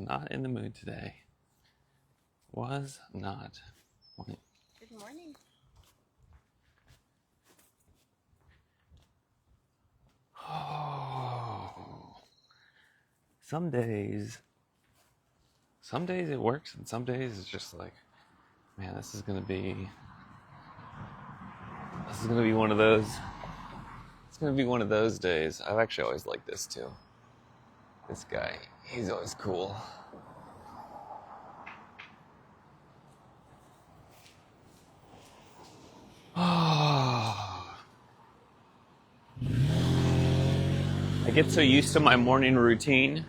not in the mood today. Was not. Good morning. Oh. Some days it works, and some days it's just like, man, this is gonna be one of those. It's gonna be one of those days. I've actually always liked this too. This guy, he's always cool. I get so used to my morning routine,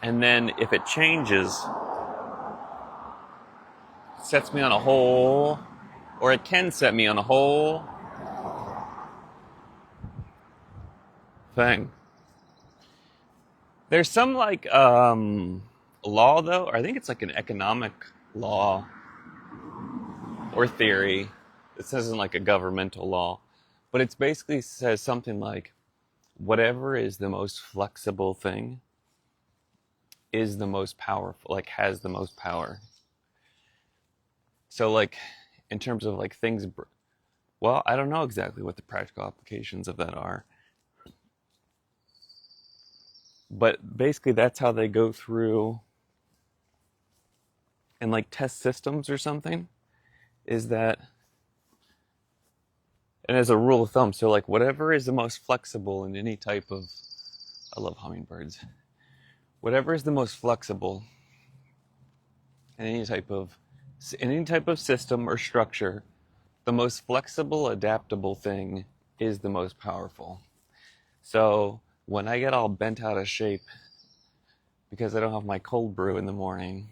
and then if it changes, it sets me on a whole, or it can set me on a whole thing. There's some law though, or I think it's like an economic law or theory. This isn't like a governmental law, but it basically says something like, whatever is the most flexible thing is the most powerful, like has the most power. So like in terms of like things, well, I don't know exactly what the practical applications of that are. But basically that's how they go through and like test systems or something, is that, and as a rule of thumb, so like whatever is the most flexible in any type of, I love hummingbirds, whatever is the most flexible in any type of system or structure, the most flexible, adaptable thing is the most powerful. So when I get all bent out of shape because I don't have my cold brew in the morning,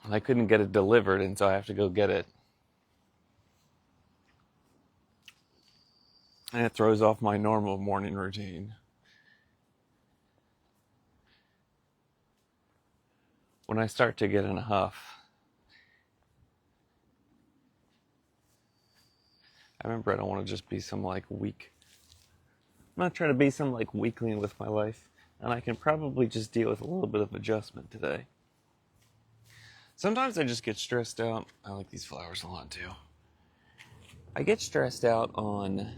and I couldn't get it delivered, and so I have to go get it, and it throws off my normal morning routine. When I start to get in a huff, I remember I don't want to just be some like weak. I'm not trying to be some like weakling with my life, and I can probably just deal with a little bit of adjustment today. Sometimes I just get stressed out. I like these flowers a lot too. I get stressed out on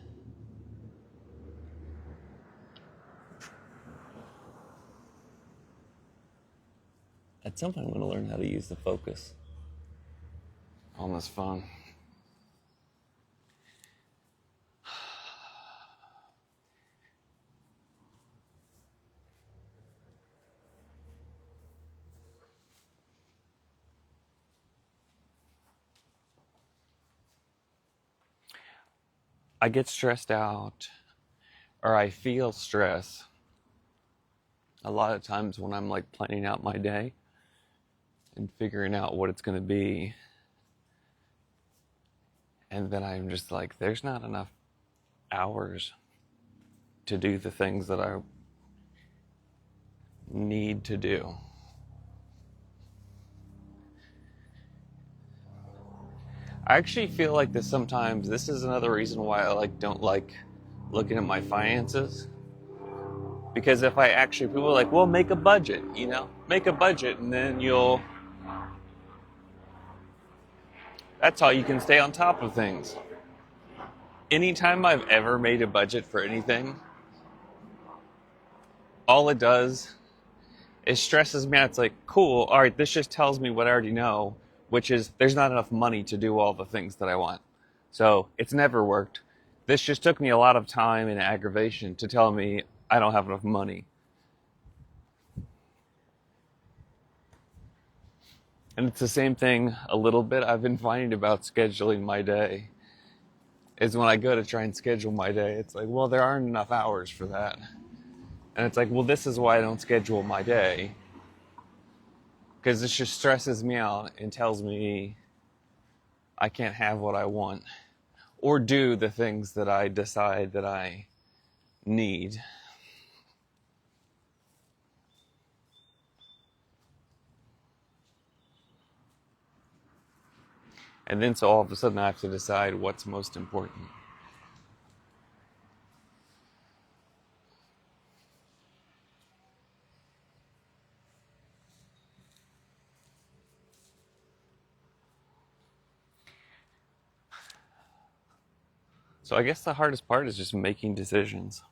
at some point I'm going to learn how to use the focus on this phone. I get stressed out, or I feel stress a lot of times when I'm like planning out my day and figuring out what it's going to be. And then I'm just like, there's not enough hours to do the things that I need to do. I actually feel like this sometimes. This is another reason why I don't like looking at my finances. Because if I actually, people are like, well, make a budget, make a budget, and then that's how you can stay on top of things. Anytime I've ever made a budget for anything, all it does is stresses me out. It's like, cool, all right, this just tells me what I already know, which is there's not enough money to do all the things that I want. So it's never worked. This just took me a lot of time and aggravation to tell me I don't have enough money. And it's the same thing a little bit I've been finding about scheduling my day. Is when I go to try and schedule my day, it's like, well, there aren't enough hours for that. And it's like, well, this is why I don't schedule my day. Because this just stresses me out and tells me I can't have what I want or do the things that I decide that I need. And then so all of a sudden I have to decide what's most important. So I guess the hardest part is just making decisions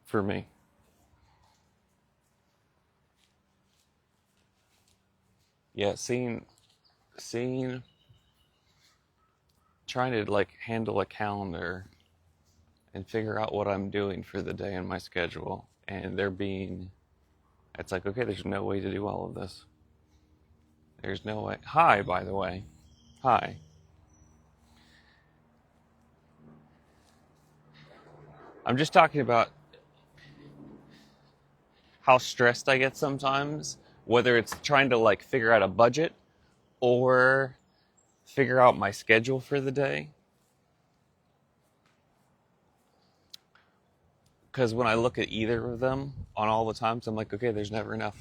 for me. Yeah, seeing, trying to like handle a calendar and figure out what I'm doing for the day in my schedule, and it's like, okay, there's no way to do all of this. There's no way. Hi, by the way. Hi. I'm just talking about how stressed I get sometimes, whether it's trying to like figure out a budget or figure out my schedule for the day. Because when I look at either of them on all the times, I'm like, okay, there's never enough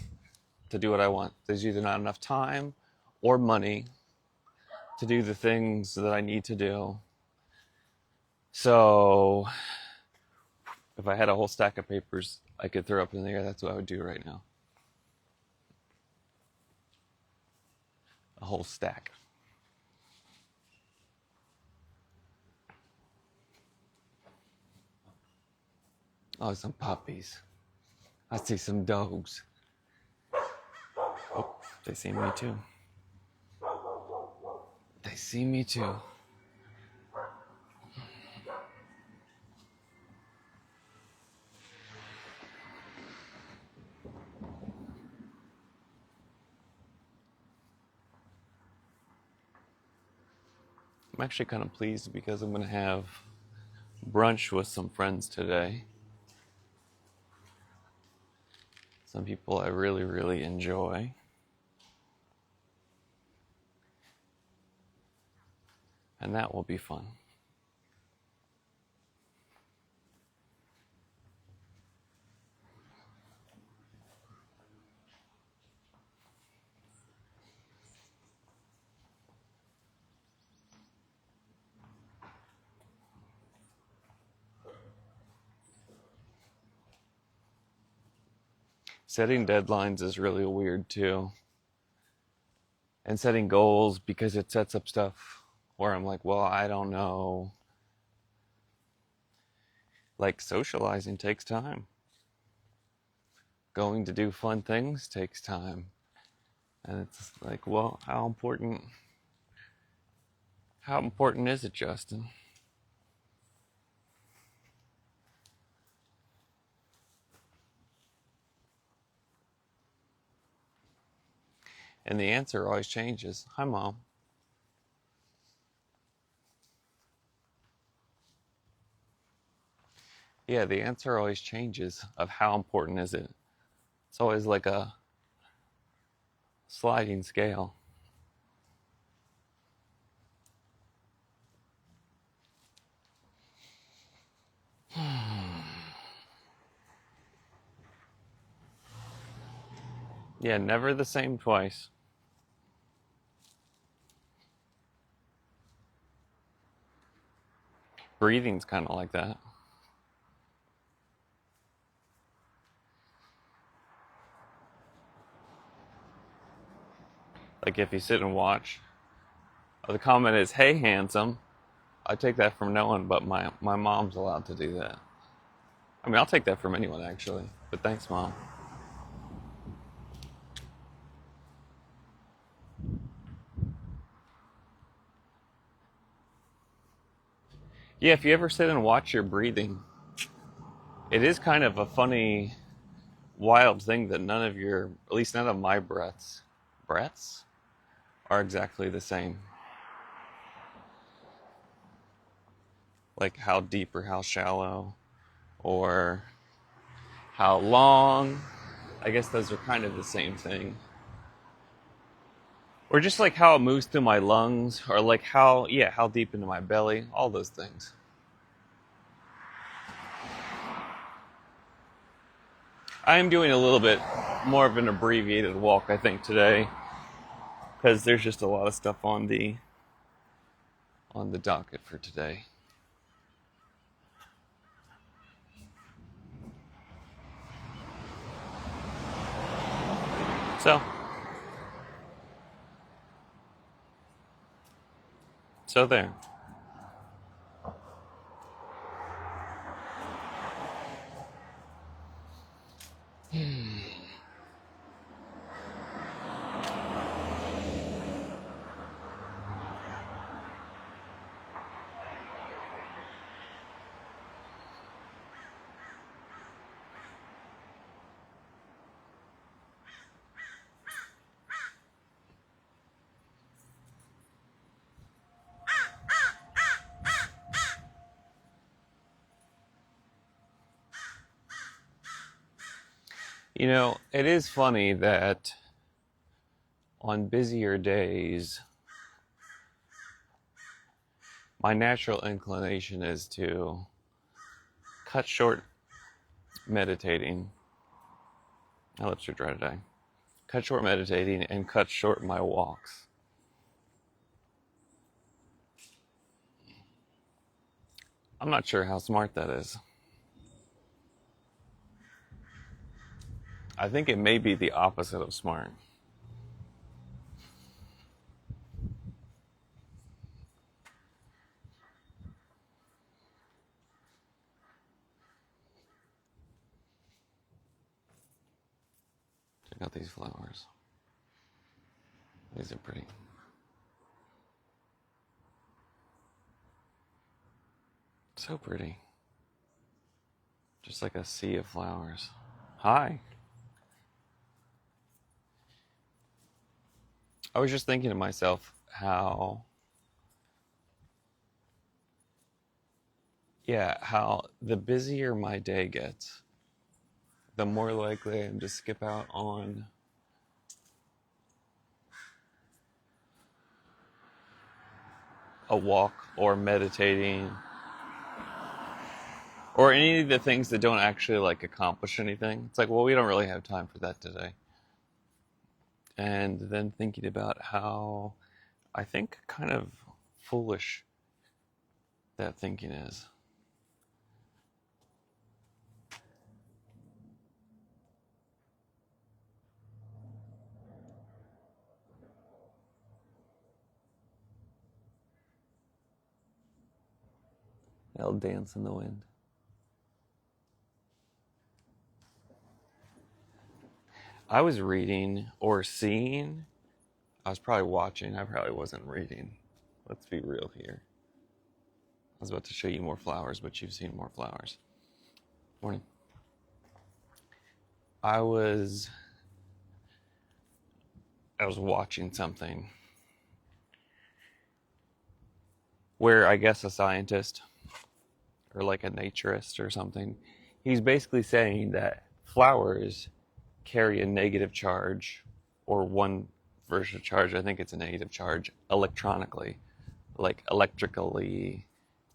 to do what I want. There's either not enough time or money to do the things that I need to do. So if I had a whole stack of papers I could throw up in the air, that's what I would do right now. A whole stack. Oh, some puppies. I see some dogs. Oh, they see me too. They see me too. I'm actually kind of pleased because I'm going to have brunch with some friends today. Some people I really, really enjoy. And that will be fun. Setting deadlines is really weird too. And setting goals, because it sets up stuff where I'm like, well, I don't know. Like socializing takes time. Going to do fun things takes time. And it's like, well, how important is it, Justin? And the answer always changes. Hi, Mom. Yeah, the answer always changes of how important is it. It's always like a sliding scale. Yeah, never the same twice. Breathing's kind of like that. Like if you sit and watch, the comment is, hey, handsome. I take that from no one but my mom's allowed to do that. I mean, I'll take that from anyone, actually. But thanks, Mom. Yeah, if you ever sit and watch your breathing, it is kind of a funny, wild thing that at least none of my breaths are exactly the same. Like how deep or how shallow or how long. I guess those are kind of the same thing. Or just like how it moves through my lungs, or like how deep into my belly, all those things. I am doing a little bit more of an abbreviated walk, I think, today, because there's just a lot of stuff on the docket for today. So, so there. You know, it is funny that on busier days, my natural inclination is to cut short meditating. My lips are dry today. Cut short meditating and cut short my walks. I'm not sure how smart that is. I think it may be the opposite of smart. Check out these flowers. These are pretty. So pretty. Just like a sea of flowers. Hi. I was just thinking to myself how the busier my day gets, the more likely I am to skip out on a walk or meditating or any of the things that don't actually like accomplish anything. It's like, well, we don't really have time for that today. And then thinking about how I think kind of foolish that thinking is. They'll dance in the wind. I was reading or seeing. I was probably watching. I probably wasn't reading. Let's be real here. I was about to show you more flowers, but you've seen more flowers. Morning. I was watching something where I guess a scientist or like a naturist or something, he's basically saying that flowers carry a negative charge, or one version of charge, I think it's a negative charge, electronically, like electrically,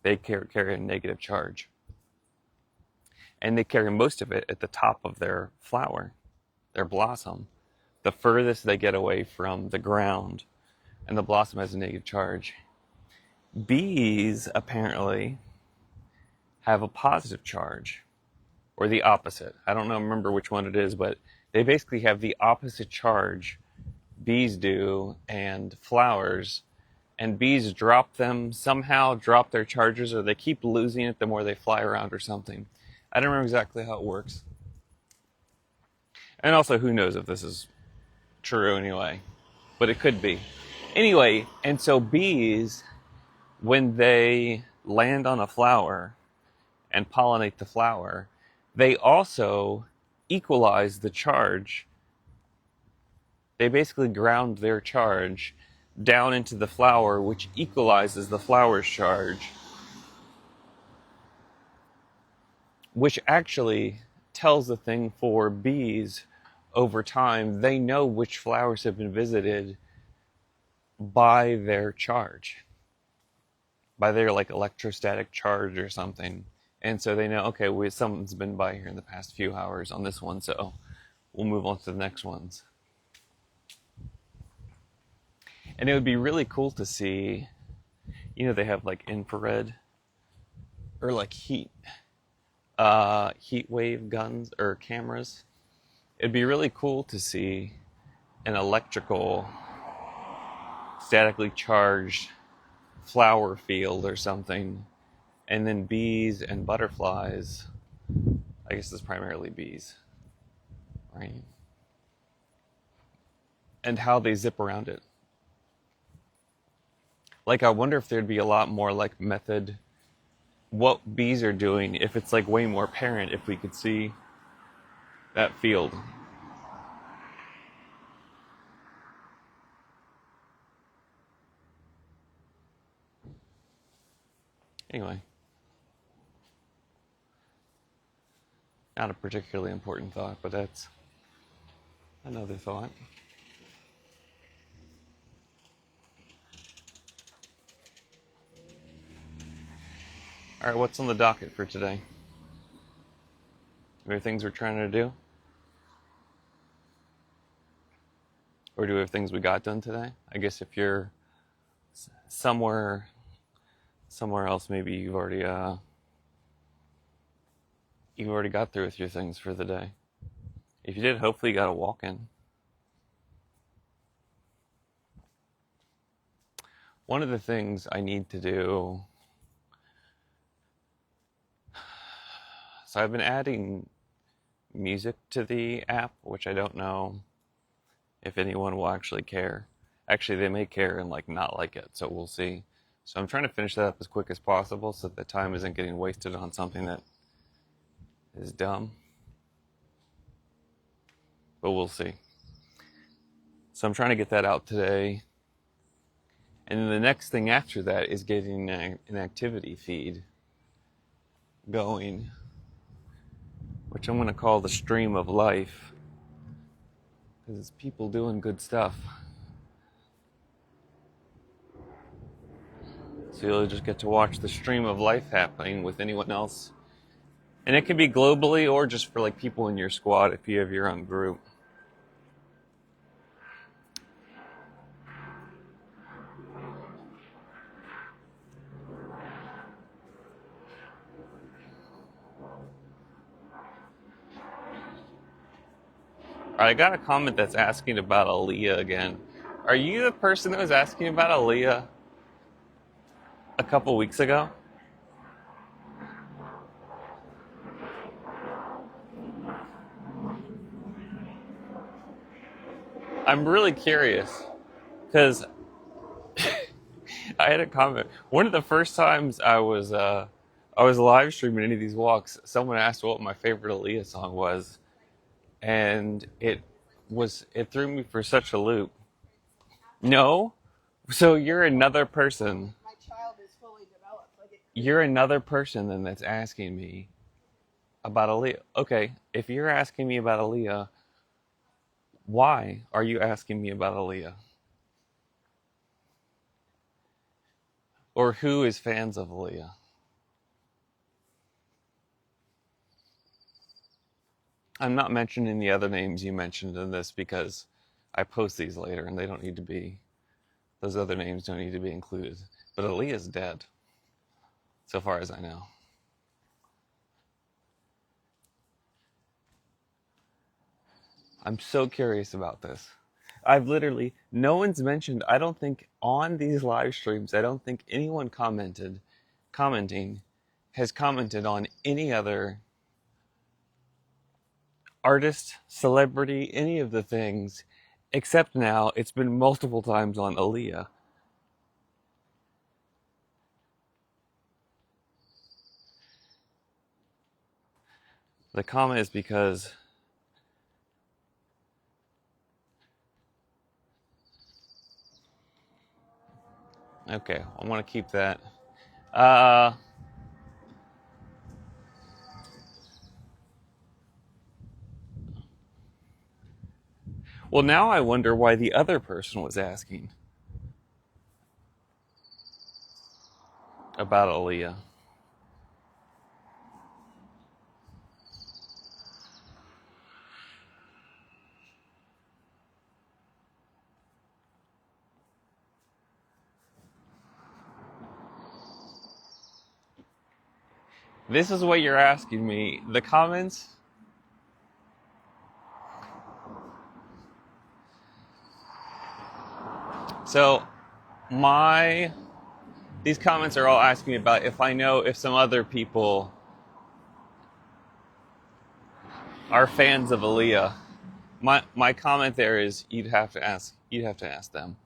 they carry a negative charge. And they carry most of it at the top of their flower, their blossom. The furthest they get away from the ground, and the blossom has a negative charge. Bees apparently have a positive charge, or the opposite. I don't know, remember which one it is, but they basically have the opposite charge bees do and flowers, and bees somehow drop their charges, or they keep losing it the more they fly around or something. I don't remember exactly how it works. And also, who knows if this is true anyway, but it could be. Anyway, and so bees, when they land on a flower and pollinate the flower, they also equalize the charge. They basically ground their charge down into the flower, which equalizes the flower's charge, which actually tells the thing for bees over time. They know which flowers have been visited by their charge, by their like electrostatic charge or something. And so they know, okay, someone's been by here in the past few hours on this one, so we'll move on to the next ones. And it would be really cool to see, they have like infrared or like heat wave guns or cameras. It'd be really cool to see an electrical, statically charged flower field or something, and then bees and butterflies. I guess it's primarily bees, right? And how they zip around it. Like, I wonder if there'd be a lot more like method what bees are doing if it's like way more apparent if we could see that field. Anyway, not a particularly important thought, but that's another thought. All right, what's on the docket for today? Are there things we're trying to do? Or do we have things we got done today? I guess if you're somewhere else, maybe you've already got through with your things for the day. If you did, hopefully you got a walk in. One of the things I need to do, so I've been adding music to the app, which I don't know if anyone will actually care. Actually, they may care and like not like it, so we'll see. So I'm trying to finish that up as quick as possible so that the time isn't getting wasted on something that is dumb. But we'll see. So I'm trying to get that out today. And then the next thing after that is getting an activity feed going, which I'm going to call the stream of life, because it's people doing good stuff. So you'll just get to watch the stream of life happening with anyone else. And it can be globally or just for like people in your squad if you have your own group. All right, I got a comment that's asking about aaliyah again. Are you the person that was asking about aaliyah a couple weeks ago? I'm really curious because I had a comment. One of the first times I was live streaming any of these walks, someone asked what my favorite aaliyah song was, and it threw me for such a loop. No, so you're another person. My child is fully developed. You're another person then that's asking me about aaliyah. Okay, if you're asking me about aaliyah, why are you asking me about aaliyah? Or who is fans of aaliyah? I'm not mentioning the other names you mentioned in this because I post these later and they don't need to be, those other names don't need to be included. But Aaliyah's dead, so far as I know. I'm so curious about this. I've literally, no one's mentioned, I don't think on these live streams, I don't think anyone commenting, has commented on any other artist, celebrity, any of the things, except now it's been multiple times on aaliyah. The comment is because okay, I want to keep that. Well, now I wonder why the other person was asking about aaliyah. This is what you're asking me. The comments. So my these comments are all asking me about if I know if some other people are fans of Aaliyah. My comment there is you'd have to ask them.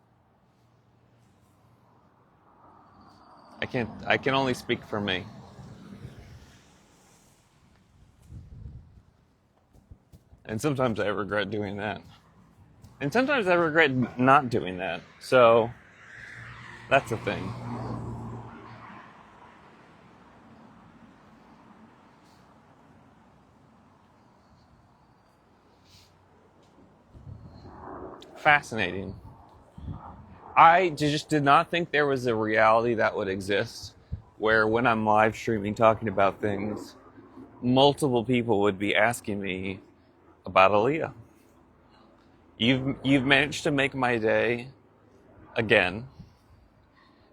I can only speak for me. And sometimes I regret doing that. And sometimes I regret not doing that. So that's the thing. Fascinating. I just did not think there was a reality that would exist where when I'm live streaming talking about things, multiple people would be asking me about Aaliyah. You've managed to make my day again,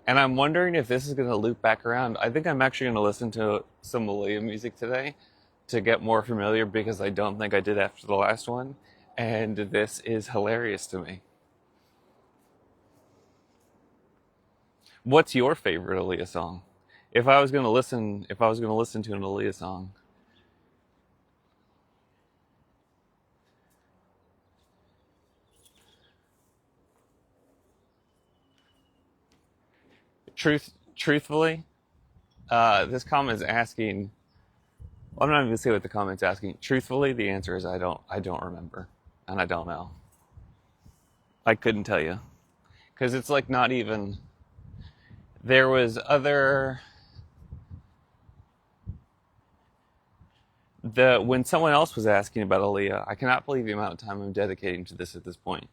and I'm wondering if this is going to loop back around. I think I'm actually going to listen to some Aaliyah music today to get more familiar because I don't think I did after the last one, and this is hilarious to me. What's your favorite Aaliyah song? If I was going to listen to an Aaliyah song, truthfully, this comment is asking. Well, I'm not even gonna say what the comment's asking. Truthfully, the answer is I don't remember, and I don't know. I couldn't tell you because it's like not even. There was other the when someone else was asking about Aaliyah. I cannot believe the amount of time I'm dedicating to this at this point.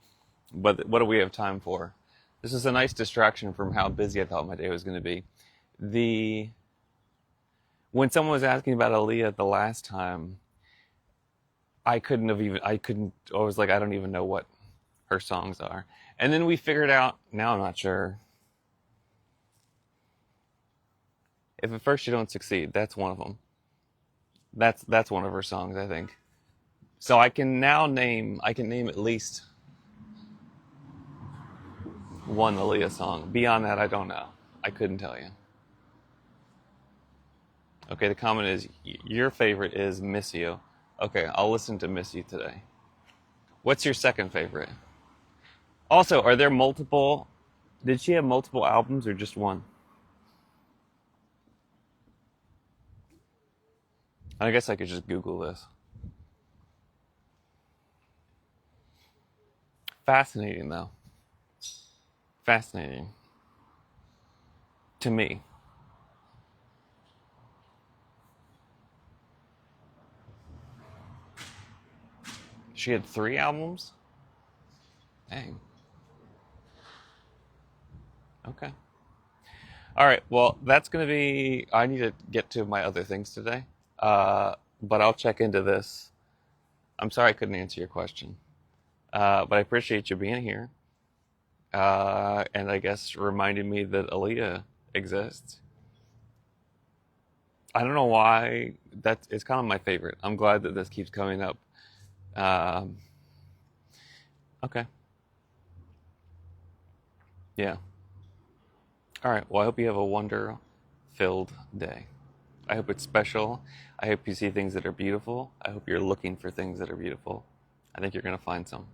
But what do we have time for? This is a nice distraction from how busy I thought my day was going to be. The When someone was asking about Aaliyah the last time, I was like, I don't even know what her songs are. And then we figured out, now I'm not sure. If at first you don't succeed, that's one of them. That's one of her songs, I think. So I can name at least one Aaliyah song. Beyond that, I don't know. I couldn't tell you. Okay, the comment is your favorite is Miss You. Okay, I'll listen to Miss You today. What's your second favorite? Also, are there multiple? Did she have multiple albums or just one? I guess I could just Google this. Fascinating, though. Fascinating. To me. She had three albums? Dang. Okay. All right. Well, that's going to be. I need to get to my other things today. But I'll check into this. I'm sorry I couldn't answer your question. But I appreciate you being here. And I guess reminding me that Aaliyah exists. I don't know why it's kind of my favorite. I'm glad that this keeps coming up. Um, okay. Yeah. All right. Well, I hope you have a wonder filled day. I hope it's special. I hope you see things that are beautiful. I hope you're looking for things that are beautiful. I think you're going to find some.